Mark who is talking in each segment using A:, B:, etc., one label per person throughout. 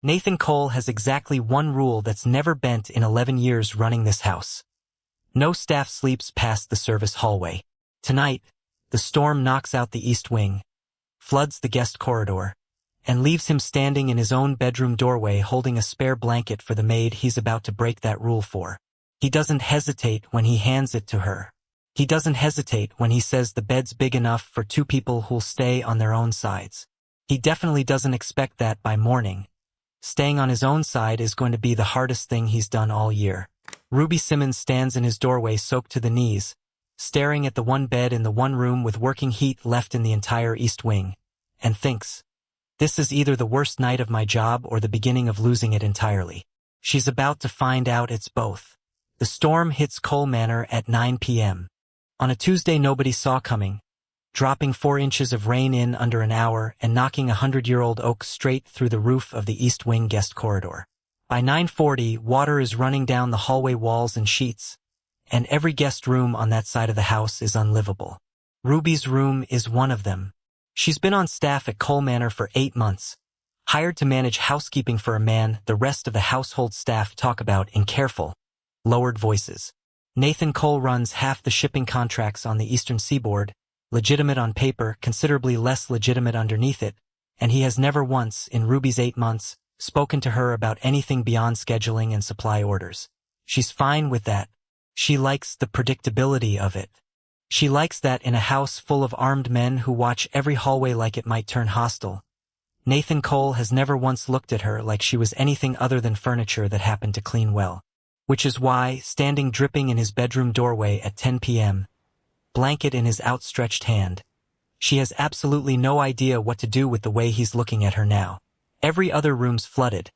A: Nathan Cole has exactly one rule that's never bent in 11 years running this house. No staff sleeps past the service hallway. Tonight, the storm knocks out the east wing, floods the guest corridor, and leaves him standing in his own bedroom doorway holding a spare blanket for the maid he's about to break that rule for. He doesn't hesitate when he hands it to her. He doesn't hesitate when he says the bed's big enough for two people who'll stay on their own sides. He definitely doesn't expect that by morning. Staying on his own side is going to be the hardest thing he's done all year. Ruby Simmons stands in his doorway soaked to the knees, staring at the one bed in the one room with working heat left in the entire east wing, and thinks, this is either the worst night of my job or the beginning of losing it entirely. She's about to find out it's both. The storm hits Cole Manor at 9 p.m. on a Tuesday nobody saw coming, dropping 4 inches of rain in under an hour and knocking a 100-year-old oak straight through the roof of the East Wing guest corridor. By 9:40, water is running down the hallway walls in sheets, and every guest room on that side of the house is unlivable. Ruby's room is one of them. She's been on staff at Cole Manor for 8 months, hired to manage housekeeping for a man the rest of the household staff talk about in careful, lowered voices. Nathan Cole runs half the shipping contracts on the eastern seaboard, legitimate on paper, considerably less legitimate underneath it, and he has never once, in Ruby's 8 months, spoken to her about anything beyond scheduling and supply orders. She's fine with that. She likes the predictability of it. She likes that in a house full of armed men who watch every hallway like it might turn hostile. Nathan Cole has never once looked at her like she was anything other than furniture that happened to clean well. Which is why, standing dripping in his bedroom doorway at 10 p.m., blanket in his outstretched hand, she has absolutely no idea what to do with the way he's looking at her now. Every other room's flooded,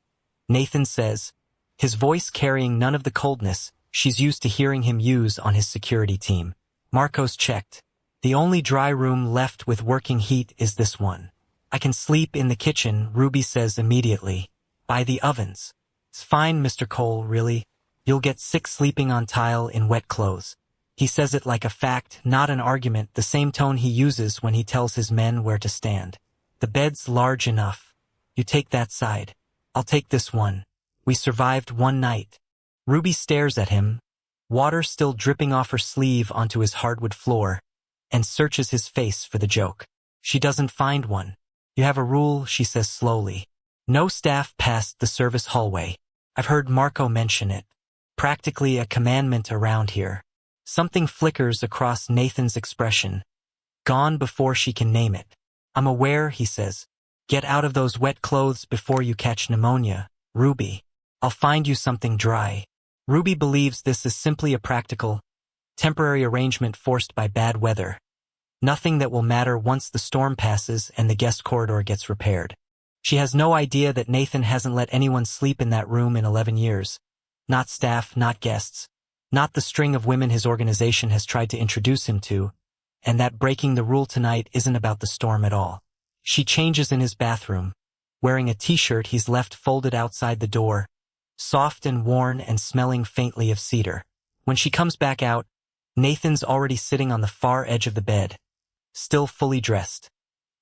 A: Nathan says, his voice carrying none of the coldness she's used to hearing him use on his security team. Marco's checked. The only dry room left with working heat is this one. I can sleep in the kitchen, Ruby says immediately. By the ovens. It's fine, Mr. Cole, really. You'll get sick sleeping on tile in wet clothes. He says it like a fact, not an argument, the same tone he uses when he tells his men where to stand. The bed's large enough. You take that side. I'll take this one. We survived one night. Ruby stares at him, water still dripping off her sleeve onto his hardwood floor, and searches his face for the joke. She doesn't find one. You have a rule, she says slowly. No staff past the service hallway. I've heard Marco mention it. Practically a commandment around here. Something flickers across Nathan's expression. Gone before she can name it. I'm aware, he says. Get out of those wet clothes before you catch pneumonia, Ruby. I'll find you something dry. Ruby believes this is simply a practical, temporary arrangement forced by bad weather. Nothing that will matter once the storm passes and the guest corridor gets repaired. She has no idea that Nathan hasn't let anyone sleep in that room in 11 years. Not staff, not guests. Not the string of women his organization has tried to introduce him to, and that breaking the rule tonight isn't about the storm at all. She changes in his bathroom, wearing a t-shirt he's left folded outside the door, soft and worn and smelling faintly of cedar. When she comes back out, Nathan's already sitting on the far edge of the bed, still fully dressed.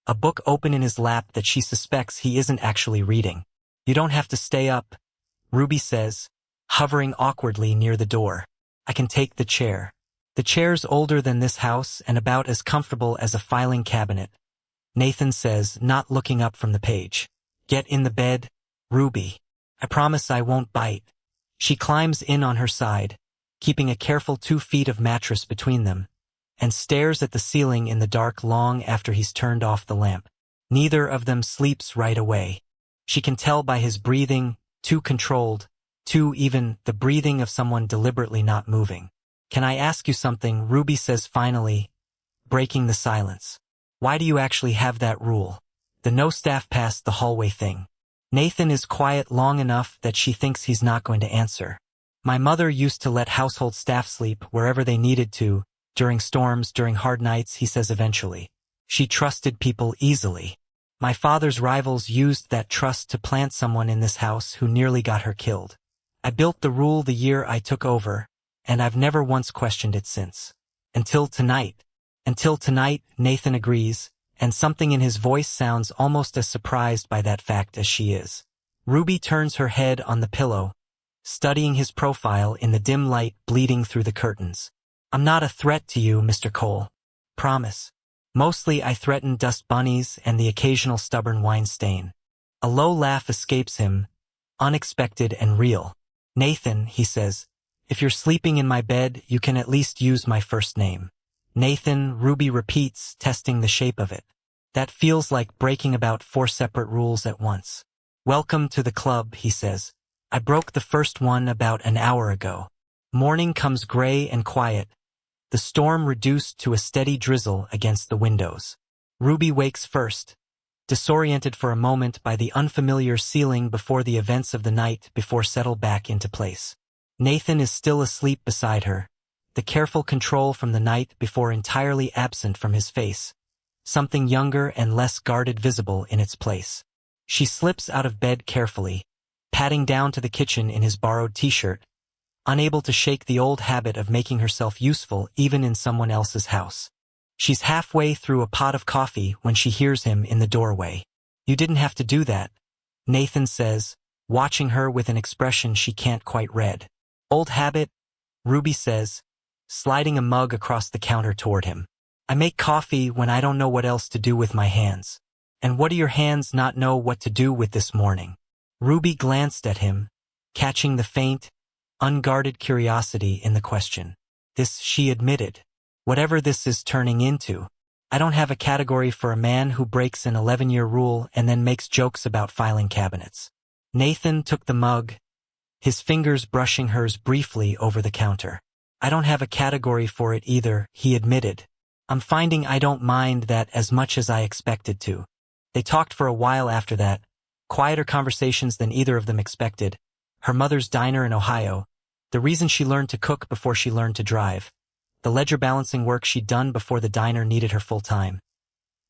A: A book open in his lap that she suspects he isn't actually reading. You don't have to stay up, Ruby says, hovering awkwardly near the door. I can take the chair. The chair's older than this house and about as comfortable as a filing cabinet, Nathan says, not looking up from the page. Get in the bed, Ruby. I promise I won't bite. She climbs in on her side, keeping a careful 2 feet of mattress between them, and stares at the ceiling in the dark long after he's turned off the lamp. Neither of them sleeps right away. She can tell by his breathing, too controlled, too even the breathing of someone deliberately not moving. Can I ask you something? Ruby says finally, breaking the silence. Why do you actually have that rule? The no staff past the hallway thing. Nathan is quiet long enough that she thinks he's not going to answer. My mother used to let household staff sleep wherever they needed to, during storms, during hard nights, he says eventually. She trusted people easily. My father's rivals used that trust to plant someone in this house who nearly got her killed. I built the rule the year I took over, and I've never once questioned it since. Until tonight. Until tonight, Nathan agrees, and something in his voice sounds almost as surprised by that fact as she is. Ruby turns her head on the pillow, studying his profile in the dim light bleeding through the curtains. I'm not a threat to you, Mr. Cole. Promise. Mostly I threaten dust bunnies and the occasional stubborn wine stain. A low laugh escapes him, unexpected and real. Nathan, he says, if you're sleeping in my bed, you can at least use my first name. Nathan, Ruby repeats, testing the shape of it. That feels like breaking about 4 separate rules at once. Welcome to the club, he says. I broke the first one about an hour ago. Morning comes gray and quiet, the storm reduced to a steady drizzle against the windows. Ruby wakes first, disoriented for a moment by the unfamiliar ceiling before the events of the night before settle back into place. Nathan is still asleep beside her, the careful control from the night before entirely absent from his face, something younger and less guarded visible in its place. She slips out of bed carefully, padding down to the kitchen in his borrowed t-shirt, unable to shake the old habit of making herself useful even in someone else's house. She's halfway through a pot of coffee when she hears him in the doorway. You didn't have to do that, Nathan says, watching her with an expression she can't quite read. Old habit, Ruby says, sliding a mug across the counter toward him. I make coffee when I don't know what else to do with my hands. And what do your hands not know what to do with this morning? Ruby glanced at him, catching the faint, unguarded curiosity in the question. This, she admitted. Whatever this is turning into. I don't have a category for a man who breaks an 11-year rule and then makes jokes about filing cabinets. Nathan took the mug, his fingers brushing hers briefly over the counter. I don't have a category for it either, he admitted. I'm finding I don't mind that as much as I expected to. They talked for a while after that, quieter conversations than either of them expected. Her mother's diner in Ohio, the reason she learned to cook before she learned to drive, the ledger balancing work she'd done before the diner needed her full-time.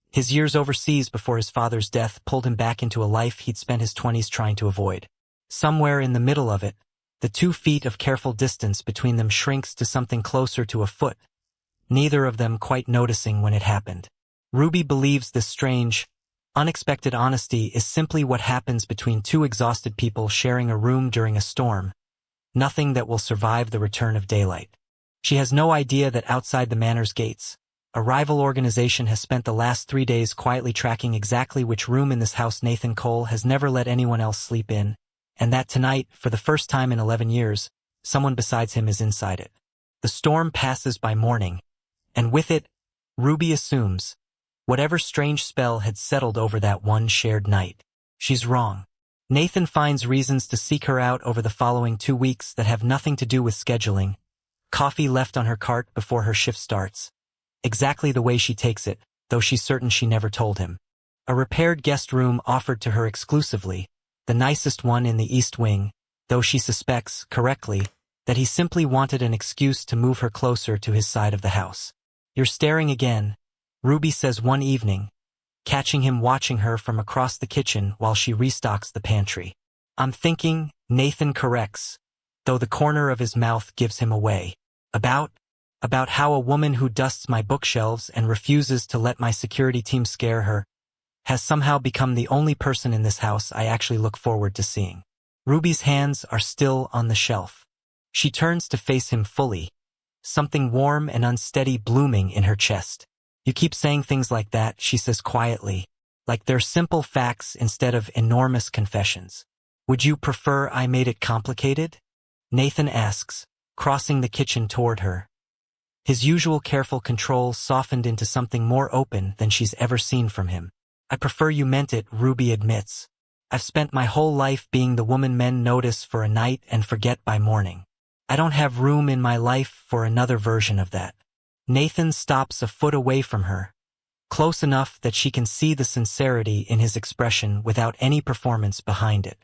A: His years overseas before his father's death pulled him back into a life he'd spent his 20s trying to avoid. Somewhere in the middle of it, the 2 feet of careful distance between them shrinks to something closer to a foot, neither of them quite noticing when it happened. Ruby believes this strange, unexpected honesty is simply what happens between 2 exhausted people sharing a room during a storm, nothing that will survive the return of daylight. She has no idea that outside the manor's gates, a rival organization has spent the last 3 days quietly tracking exactly which room in this house Nathan Cole has never let anyone else sleep in, and that tonight, for the first time in 11 years, someone besides him is inside it. The storm passes by morning, and with it, Ruby assumes, whatever strange spell had settled over that one shared night. She's wrong. Nathan finds reasons to seek her out over the following 2 weeks that have nothing to do with scheduling. Coffee left on her cart before her shift starts. Exactly the way she takes it, though she's certain she never told him. A repaired guest room offered to her exclusively, the nicest one in the East Wing, though she suspects, correctly, that he simply wanted an excuse to move her closer to his side of the house. You're staring again, Ruby says one evening, catching him watching her from across the kitchen while she restocks the pantry. I'm thinking, Nathan corrects, though the corner of his mouth gives him away. About how a woman who dusts my bookshelves and refuses to let my security team scare her has somehow become the only person in this house I actually look forward to seeing. Ruby's hands are still on the shelf. She turns to face him fully, something warm and unsteady blooming in her chest. You keep saying things like that, she says quietly, like they're simple facts instead of enormous confessions. Would you prefer I made it complicated? Nathan asks, crossing the kitchen toward her. His usual careful control softened into something more open than she's ever seen from him. I prefer you meant it, Ruby admits. I've spent my whole life being the woman men notice for a night and forget by morning. I don't have room in my life for another version of that. Nathan stops a foot away from her, close enough that she can see the sincerity in his expression without any performance behind it.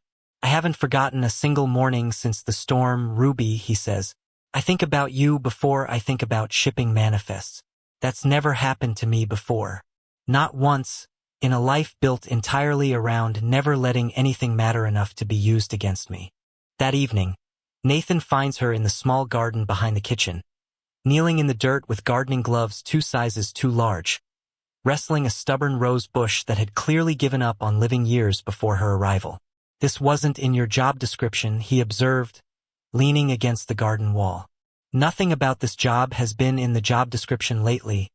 A: I haven't forgotten a single morning since the storm, Ruby, he says. I think about you before I think about shipping manifests. That's never happened to me before. Not once, in a life built entirely around never letting anything matter enough to be used against me. That evening, Nathan finds her in the small garden behind the kitchen, kneeling in the dirt with gardening gloves 2 sizes too large, wrestling a stubborn rose bush that had clearly given up on living years before her arrival. This wasn't in your job description, he observed, leaning against the garden wall. Nothing about this job has been in the job description lately,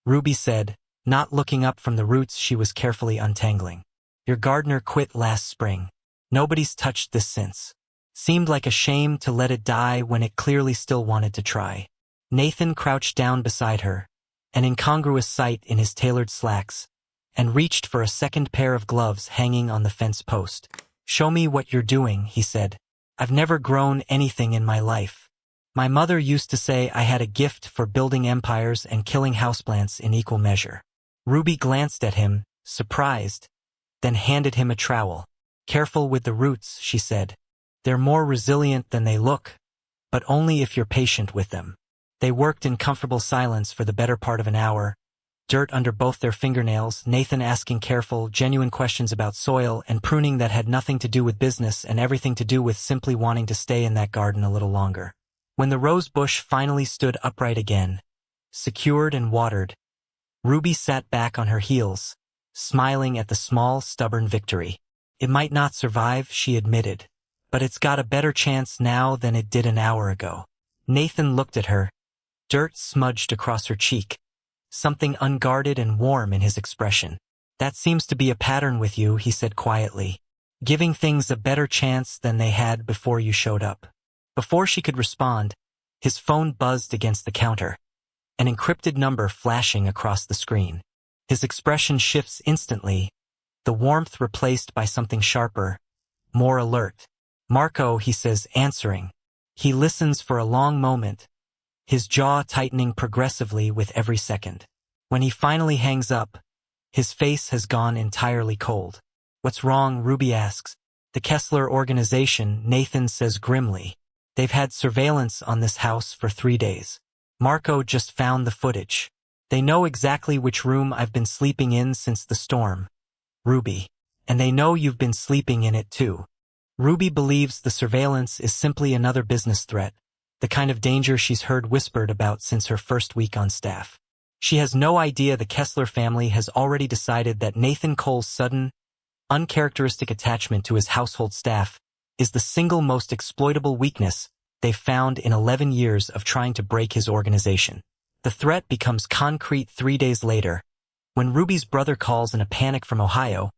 A: Ruby said, not looking up from the roots she was carefully untangling. Your gardener quit last spring. Nobody's touched this since. Seemed like a shame to let it die when it clearly still wanted to try. Nathan crouched down beside her, an incongruous sight in his tailored slacks, and reached for a second pair of gloves hanging on the fence post. Show me what you're doing, he said. I've never grown anything in my life. My mother used to say I had a gift for building empires and killing houseplants in equal measure. Ruby glanced at him, surprised, then handed him a trowel. Careful with the roots, she said. They're more resilient than they look, but only if you're patient with them. They worked in comfortable silence for the better part of an hour, dirt under both their fingernails, Nathan asking careful, genuine questions about soil and pruning that had nothing to do with business and everything to do with simply wanting to stay in that garden a little longer. When the rose bush finally stood upright again, secured and watered, Ruby sat back on her heels, smiling at the small, stubborn victory. It might not survive, she admitted, but it's got a better chance now than it did an hour ago. Nathan looked at her, dirt smudged across her cheek, something unguarded and warm in his expression. That seems to be a pattern with you, he said quietly, giving things a better chance than they had before you showed up. Before she could respond, his phone buzzed against the counter, an encrypted number flashing across the screen. His expression shifts instantly, the warmth replaced by something sharper, more alert. Marco, he says, answering. He listens for a long moment, his jaw tightening progressively with every second. When he finally hangs up, his face has gone entirely cold. What's wrong, Ruby asks. The Kessler organization, Nathan says grimly. They've had surveillance on this house for 3 days. Marco just found the footage. They know exactly which room I've been sleeping in since the storm, Ruby. And they know you've been sleeping in it too. Ruby believes the surveillance is simply another business threat, the kind of danger she's heard whispered about since her first week on staff. She has no idea the Kessler family has already decided that Nathan Cole's sudden, uncharacteristic attachment to his household staff is the single most exploitable weakness they've found in 11 years of trying to break his organization. The threat becomes concrete 3 days later, when Ruby's brother calls in a panic from Ohio,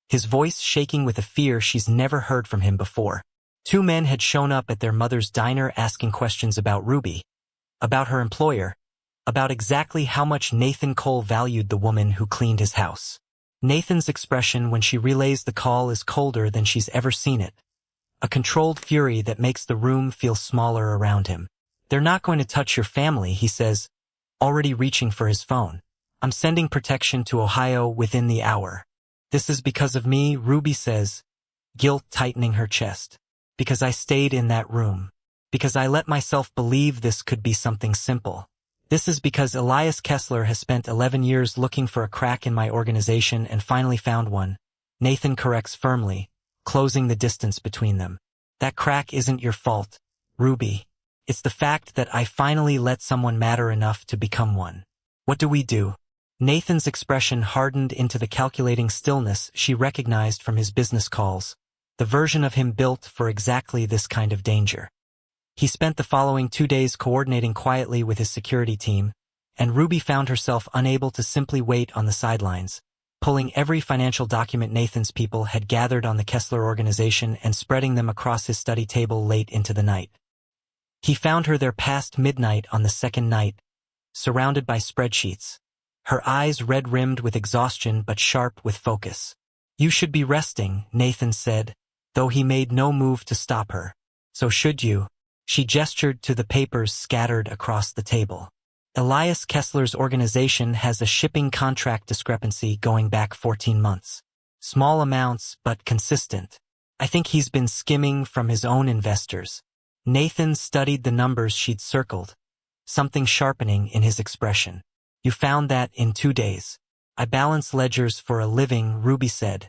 A: his voice shaking with a fear she's never heard from him before. 2 men had shown up at their mother's diner asking questions about Ruby, about her employer, about exactly how much Nathan Cole valued the woman who cleaned his house. Nathan's expression when she relays the call is colder than she's ever seen it, a controlled fury that makes the room feel smaller around him. They're not going to touch your family, he says, already reaching for his phone. I'm sending protection to Ohio within the hour. This is because of me, Ruby says, guilt tightening her chest. Because I stayed in that room. Because I let myself believe this could be something simple. This is because Elias Kessler has spent 11 years looking for a crack in my organization and finally found one. Nathan corrects firmly, closing the distance between them. That crack isn't your fault, Ruby. It's the fact that I finally let someone matter enough to become one. What do we do? Nathan's expression hardened into the calculating stillness she recognized from his business calls, the version of him built for exactly this kind of danger. He spent the following 2 days coordinating quietly with his security team, and Ruby found herself unable to simply wait on the sidelines, pulling every financial document Nathan's people had gathered on the Kessler organization and spreading them across his study table late into the night. He found her there past midnight on the second night, surrounded by spreadsheets, her eyes red-rimmed with exhaustion but sharp with focus. You should be resting, Nathan said, though he made no move to stop her. So should you. She gestured to the papers scattered across the table. Elias Kessler's organization has a shipping contract discrepancy going back 14 months. Small amounts, but consistent. I think he's been skimming from his own investors. Nathan studied the numbers she'd circled, something sharpening in his expression. You found that in 2 days. I balance ledgers for a living, Ruby said.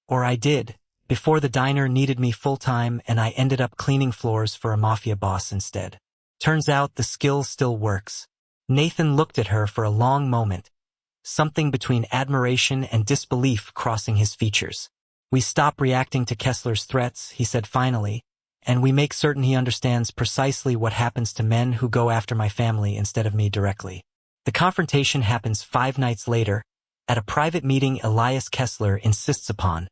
A: Or I did, before the diner needed me full-time and I ended up cleaning floors for a Mafia boss instead. Turns out the skill still works. Nathan looked at her for a long moment, something between admiration and disbelief crossing his features. We stop reacting to Kessler's threats, he said finally, and we make certain he understands precisely what happens to men who go after my family instead of me directly. The confrontation happens 5 nights later, at a private meeting Elias Kessler insists upon,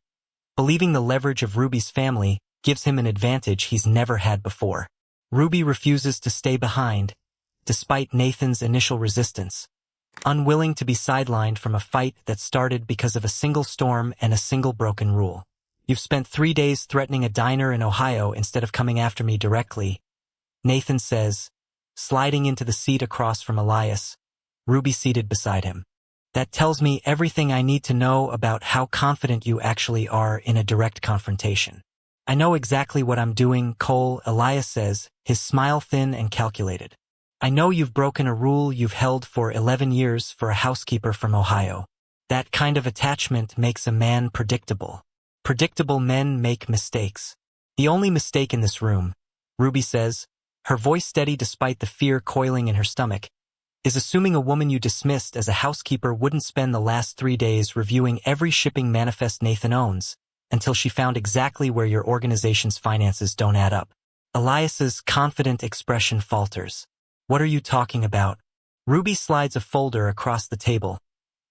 A: believing the leverage of Ruby's family gives him an advantage he's never had before. Ruby refuses to stay behind, despite Nathan's initial resistance, unwilling to be sidelined from a fight that started because of a single storm and a single broken rule. You've spent 3 days threatening a diner in Ohio instead of coming after me directly, Nathan says, sliding into the seat across from Elias, Ruby seated beside him. That tells me everything I need to know about how confident you actually are in a direct confrontation. I know exactly what I'm doing, Cole, Elias says, his smile thin and calculated. I know you've broken a rule you've held for 11 years for a housekeeper from Ohio. That kind of attachment makes a man predictable. Predictable men make mistakes. The only mistake in this room, Ruby says, her voice steady despite the fear coiling in her stomach, is assuming a woman you dismissed as a housekeeper wouldn't spend the last 3 days reviewing every shipping manifest Nathan owns until she found exactly where your organization's finances don't add up. Elias's confident expression falters. What are you talking about? Ruby slides a folder across the table.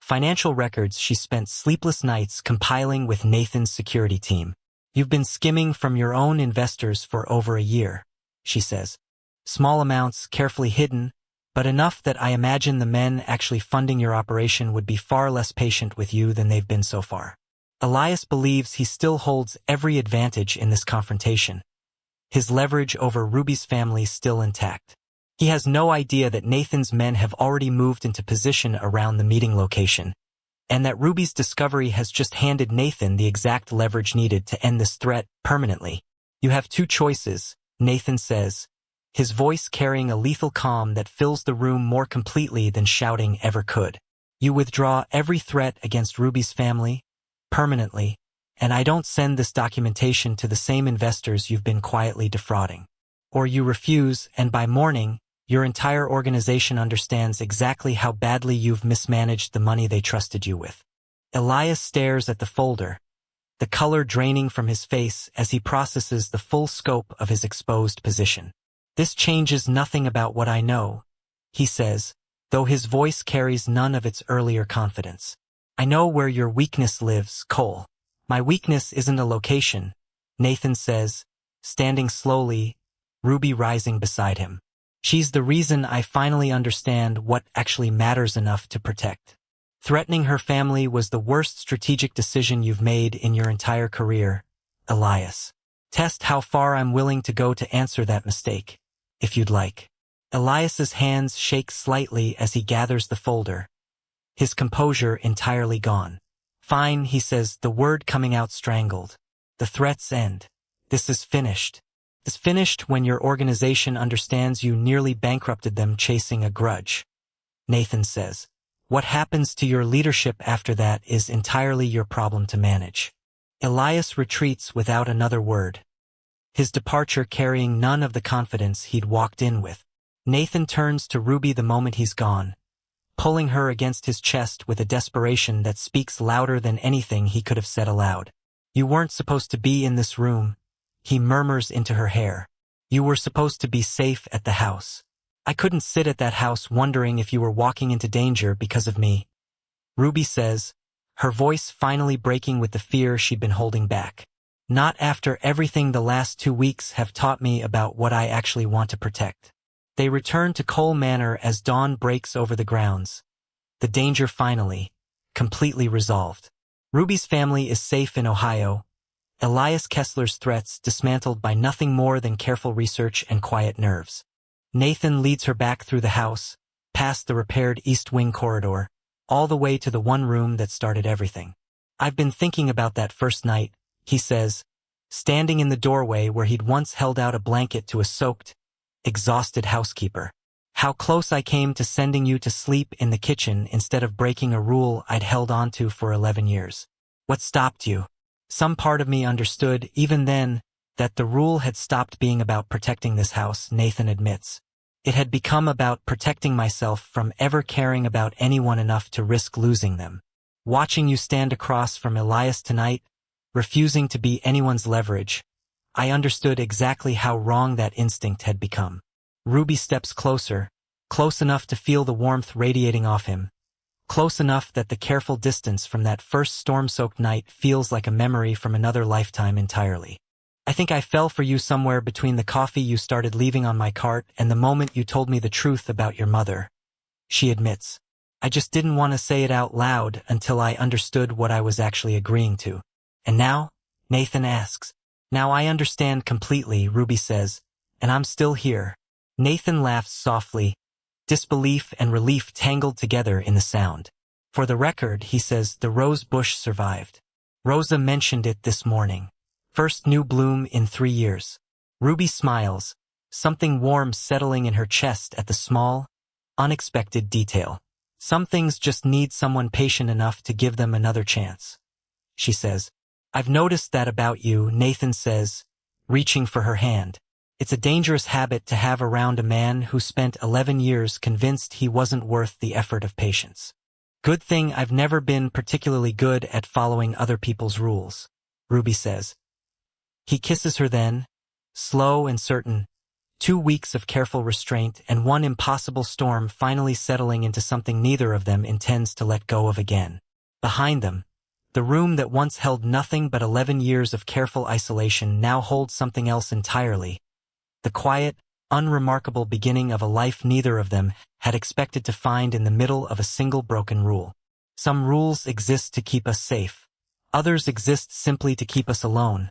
A: Financial records she spent sleepless nights compiling with Nathan's security team. You've been skimming from your own investors for over a year, she says. Small amounts carefully hidden, but enough that I imagine the men actually funding your operation would be far less patient with you than they've been so far. Elias believes he still holds every advantage in this confrontation. His leverage over Ruby's family still intact. He has no idea that Nathan's men have already moved into position around the meeting location, and that Ruby's discovery has just handed Nathan the exact leverage needed to end this threat permanently. You have 2 choices, Nathan says, his voice carrying a lethal calm that fills the room more completely than shouting ever could. You withdraw every threat against Ruby's family, permanently, and I don't send this documentation to the same investors you've been quietly defrauding. Or you refuse, and by morning, your entire organization understands exactly how badly you've mismanaged the money they trusted you with. Elias stares at the folder, the color draining from his face as he processes the full scope of his exposed position. This changes nothing about what I know, he says, though his voice carries none of its earlier confidence. I know where your weakness lives, Cole. My weakness isn't a location, Nathan says, standing slowly, Ruby rising beside him. She's the reason I finally understand what actually matters enough to protect. Threatening her family was the worst strategic decision you've made in your entire career, Elias. Test how far I'm willing to go to answer that mistake, if you'd like. Elias's hands shake slightly as he gathers the folder, his composure entirely gone. Fine, he says, the word coming out strangled. The threats end. This is finished. It's finished when your organization understands you nearly bankrupted them chasing a grudge. Nathan says, what happens to your leadership after that is entirely your problem to manage. Elias retreats without another word, his departure carrying none of the confidence he'd walked in with. Nathan turns to Ruby the moment he's gone, pulling her against his chest with a desperation that speaks louder than anything he could have said aloud. You weren't supposed to be in this room, he murmurs into her hair. You were supposed to be safe at the house. I couldn't sit at that house wondering if you were walking into danger because of me. Ruby says, her voice finally breaking with the fear she'd been holding back. Not after everything the last 2 weeks have taught me about what I actually want to protect. They return to Cole Manor as dawn breaks over the grounds. The danger finally, completely resolved. Ruby's family is safe in Ohio. Elias Kessler's threats dismantled by nothing more than careful research and quiet nerves. Nathan leads her back through the house, past the repaired East Wing corridor, all the way to the one room that started everything. I've been thinking about that first night, he says, standing in the doorway where he'd once held out a blanket to a soaked, exhausted housekeeper. How close I came to sending you to sleep in the kitchen instead of breaking a rule I'd held onto for 11 years. What stopped you? Some part of me understood, even then, that the rule had stopped being about protecting this house, Nathan admits. It had become about protecting myself from ever caring about anyone enough to risk losing them. Watching you stand across from Elias tonight, refusing to be anyone's leverage. I understood exactly how wrong that instinct had become. Ruby steps closer, close enough to feel the warmth radiating off him, close enough that the careful distance from that first storm-soaked night feels like a memory from another lifetime entirely. I think I fell for you somewhere between the coffee you started leaving on my cart and the moment you told me the truth about your mother, she admits. I just didn't want to say it out loud until I understood what I was actually agreeing to. And now? Nathan asks. Now I understand completely, Ruby says, and I'm still here. Nathan laughs softly, disbelief and relief tangled together in the sound. For the record, he says, the rose bush survived. Rosa mentioned it this morning. First new bloom in 3 years. Ruby smiles, something warm settling in her chest at the small, unexpected detail. Some things just need someone patient enough to give them another chance, she says. I've noticed that about you, Nathan says, reaching for her hand. It's a dangerous habit to have around a man who spent 11 years convinced he wasn't worth the effort of patience. Good thing I've never been particularly good at following other people's rules, Ruby says. He kisses her then, slow and certain, 2 weeks of careful restraint and one impossible storm finally settling into something neither of them intends to let go of again. Behind them, the room that once held nothing but 11 years of careful isolation now holds something else entirely. The quiet, unremarkable beginning of a life neither of them had expected to find in the middle of a single broken rule. Some rules exist to keep us safe. Others exist simply to keep us alone.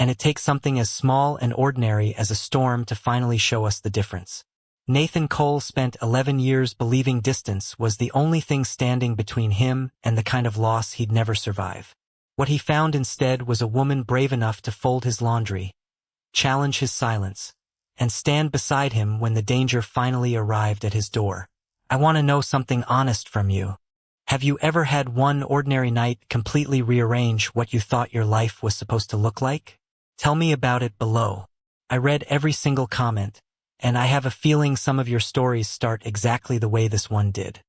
A: And it takes something as small and ordinary as a storm to finally show us the difference. Nathan Cole spent 11 years believing distance was the only thing standing between him and the kind of loss he'd never survive. What he found instead was a woman brave enough to fold his laundry, challenge his silence, and stand beside him when the danger finally arrived at his door. I want to know something honest from you. Have you ever had one ordinary night completely rearrange what you thought your life was supposed to look like? Tell me about it below. I read every single comment, and I have a feeling some of your stories start exactly the way this one did.